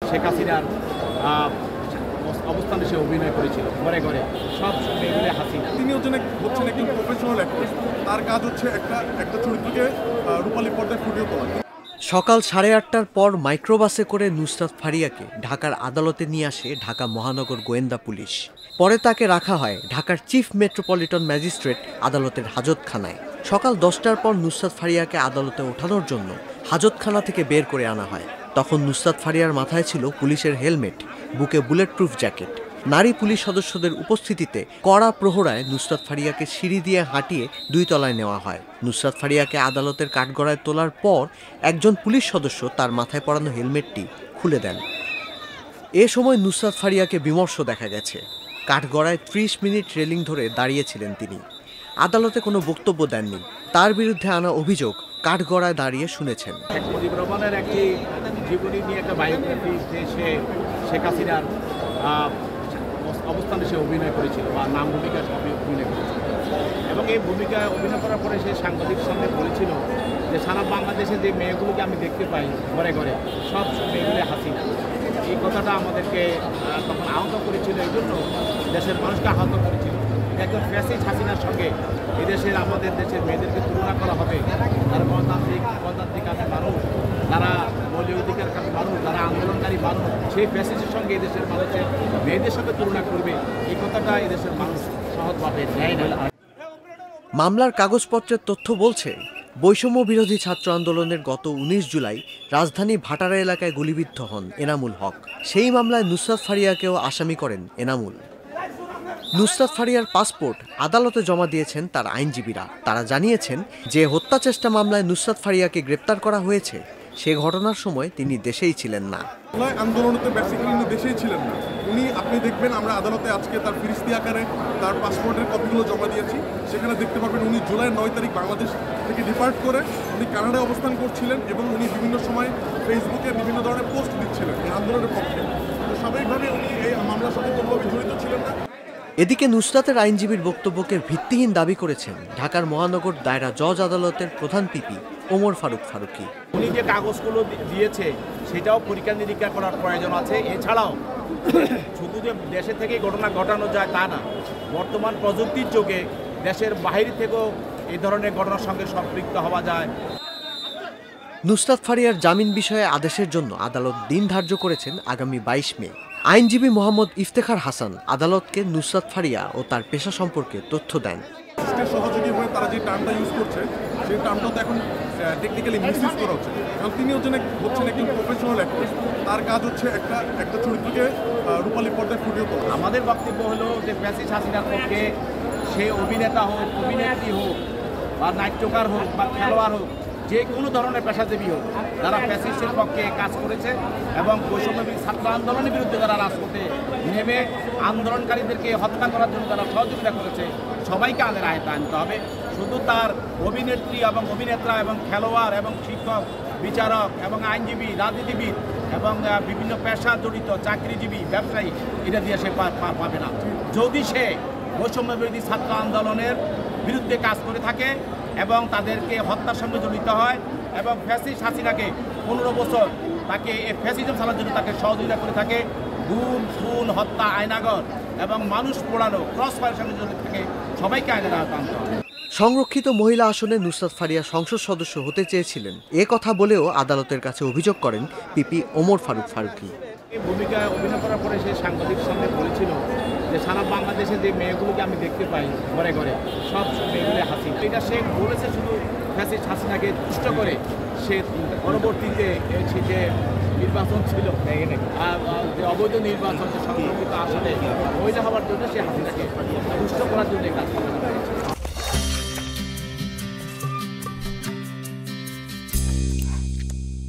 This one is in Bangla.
শেখ হাসিনার অবস্থানে সে অভিনয় করেছিল ঘরে ঘরে সব মেয়েগুলো হাসিনা। তিনি হচ্ছেন একজন প্রফেশনাল অ্যাক্টর। তার কাজ হচ্ছে একটা চরিত্রকে রূপালী পর্দায় ফুটিয়ে তোলা। সকাল 8:30টার পর মাইক্রোবাসে করে নুসরাত ফারিয়াকে ঢাকার আদালতে নিয়ে আসে ঢাকা মহানগর গোয়েন্দা পুলিশ। পরে তাকে রাখা হয় ঢাকার চিফ মেট্রোপলিটন ম্যাজিস্ট্রেট আদালতের হাজতখানায়। সকাল 10টার পর নুসরাত ফারিয়াকে আদালতে ওঠানোর জন্য হাজতখানা থেকে বের করে আনা হয়। তখন নুসরাত ফারিয়ার মাথায় ছিল পুলিশের হেলমেট, বুকে বুলেট প্রুফ জ্যাকেট। নারী পুলিশ সদস্যদের উপস্থিতিতে কড়া প্রহরায় নুসরাত ফারিয়াকে সিঁড়ি দিয়ে হাঁটিয়ে 2 তলায় নেওয়া হয়। নুসরাত ফারিয়াকে আদালতের কাঠগড়ায় তোলার পর একজন পুলিশ সদস্য তার মাথায় পরানো হেলমেটটি খুলে দেন। এ সময় নুসরাত ফারিয়াকে বিমর্ষ দেখা গেছে। কাঠগড়ায় 30 মিনিট রেলিং ধরে দাঁড়িয়েছিলেন তিনি। আদালতে কোনো বক্তব্য দেননি। তার বিরুদ্ধে আনা অভিযোগ কাঠগড়ায় দাঁড়িয়ে শুনেছেন। মুজিবুর রহমানের একটি জীবনী নিয়ে একটা বায়োগ্রাফি, সে শেখ হাসিনার অবস্থানে সে অভিনয় করেছিল বা নাম ভূমিকা অভিনয় করেছিল এবং এই ভূমিকায় অভিনয় করার পরে সে সাংবাদিক সামনে বলেছিল যে সারা বাংলাদেশে যে মেয়েগুলোকে আমি দেখতে পাই ঘরে ঘরে সব মেয়েগুলো হাসিনা। এই কথাটা আমাদেরকে তখন আহত করেছিল, এই জন্য দেশের মানুষকে আহত করেছিল। একজন ফ্যাসিস্ট হাসিনার সঙ্গে এদেশের আমাদের দেশের মেয়েদেরকে তুলনা করা হবে। তারা গণতান্ত্রিক মানুষ, তারা মৌলিক অধিকারকামী মানুষ, তারা আন্দোলনকারী মানুষ, সেই ফ্যাসিস্টের সঙ্গে এদেশের মানুষের মেয়েদের সঙ্গে তুলনা করবে, এই কথাটা এদেশের মানুষ সহজভাবে নেয় না। মামলার কাগজপত্রের তথ্য বলছে, বৈষম্য বিরোধী ছাত্র আন্দোলনের গত 19 জুলাই রাজধানী ভাটারা এলাকায় গুলিবিদ্ধ হন এনামুল হক। সেই মামলায় নুসরাত ফারিয়াকেও আসামি করেন এনামুল। নুসরাত ফারিয়ার পাসপোর্ট আদালতে জমা দিয়েছেন তার আইনজীবীরা। তারা জানিয়েছেন যে হত্যা চেষ্টা মামলায় নুসরাত ফারিয়াকে গ্রেপ্তার করা হয়েছে, সে ঘটনার সময় তিনি দেশেই ছিলেন না। আন্দোলনতে বেসিক্যালি উনি দেশেই ছিলেন না। আপনি দেখবেন আমরা আদালতে আজকে তার ফিরিস্তি আকারে তার পাসপোর্টের কপিগুলো জমা দিয়েছি। সেখানে দেখতে পাবেন উনি জুলাই 9 তারিখ বাংলাদেশ থেকে ডিপার্ট করে উনি কানাডায় অবস্থান করছিলেন এবং উনি বিভিন্ন সময় ফেসবুকে বিভিন্ন ধরনের পোস্ট দিচ্ছিলেন এই আন্দোলনের পক্ষে। তো স্বাভাবিকভাবে উনি এই মামলার সাথে কোনোভাবে জড়িত ছিলেন না। এদিকে নুসরাতের আইনজীবীর বক্তব্যকে ভিত্তিহীন দাবি করেছেন ঢাকার মহানগর দায়রা জজ আদালতের প্রধান পিপি ওমর ফারুক ফারুকী। উনি যে কাগজগুলো দিয়েছে সেটাও পরীক্ষা নিরীক্ষা করার প্রয়োজন আছে। এছাড়াও শুধু যে দেশে থেকে ঘটনা ঘটানো যায় তা না, বর্তমান প্রযুক্তির যুগে দেশের বাইরে থেকেও এই ধরনের ঘটনার সঙ্গে সম্পৃক্ত হওয়া যায়। নুসরাত ফারিয়ার জামিন বিষয়ে আদেশের জন্য আদালত দিন ধার্য করেছেন আগামী 22 মে। আইনজীবী মোহাম্মদ ইফতেখার হাসান আদালতকে নুসরাত ফারিয়া ও তার পেশা সম্পর্কে তথ্য দেন। সহযোগী হয়ে তারা যে টার্মটা ইউজ করছে সেই টার্মটা তো এখন টেকনিক্যালি মিসইউজ করা হচ্ছে। কারণ তিনি হচ্ছেন একজন প্রফেশনাল অ্যাক্টর। তার কাজ হচ্ছে একটা চরিত্রকে রূপালী পর্দায় ফুটিয়ে তোলা। আমাদের বক্তব্য হলো যে ফ্যাসিস্ট হাসিনার পক্ষে সে অভিনেতা হোক, অভিনেত্রী হোক, বা নাট্যকার হোক, বা খেলোয়াড় হোক, যে কোনো ধরনের পেশাজীবী হোক, যারা ফ্যাসিস্টের পক্ষে কাজ করেছে এবং বৈষম্য ছাত্র আন্দোলনের বিরুদ্ধে যারা রাজপথে নেমে আন্দোলনকারীদেরকে হত্যা করার জন্য যারা সহযোগিতা করেছে, সবাইকে আইনের আয়ত্তে আনতে হবে। শুধু তার অভিনেত্রী এবং অভিনেতা এবং খেলোয়াড় এবং শিক্ষক, বিচারক এবং আইনজীবী, রাজনীতিবিদ এবং বিভিন্ন পেশা জড়িত চাকরিজীবী, ব্যবসায়ী, এটা দিয়ে সে পাবে না। যদি সে বৈষম্য বিরোধী ছাত্র আন্দোলনের বিরুদ্ধে কাজ করে থাকে এবং তাদেরকে হত্যার সঙ্গে জড়িত হয় এবং ফ্যাসিস্ট হাসিনাকে 15 বছর তাকে এই ফ্যাসিজম চালানোর জন্য তাকে সহযোগিতা করে থাকে, গুম, খুন, হত্যা, আয়নাগর এবং মানুষ পোড়ানো, ক্রস ফায়ারের সঙ্গে জড়িত থাকে, সবাইকে আইনের আওতায় আনতে হবে। সংরক্ষিত মহিলা আসনে নুসরাত ফারিয়া সংসদ সদস্য হতে চেয়েছিলেন, এ কথা বলেও আদালতের কাছে অভিযোগ করেন পিপি ওমর ফারুক ফারুকী। এই ভূমিকায় অভিনয় করার পরে সে সাংবাদিক সামনে বলেছিল যে সারা বাংলাদেশে যে মেয়েগুলোকে আমি দেখতে পাই ঘরে ঘরে সব মেয়েগুলো হাসিনা। এটা সে বলেছে শুধু ফ্যাসিস্ট হাসিনাকে তুষ্ট করে। সে পরবর্তীতে যে নির্বাচন ছিল, যে অবৈধ নির্বাচন, যে সংরক্ষিত আসনে বৈধ হওয়ার জন্য সে হাসিনাকে তুষ্ট করার জন্য কাজ করে।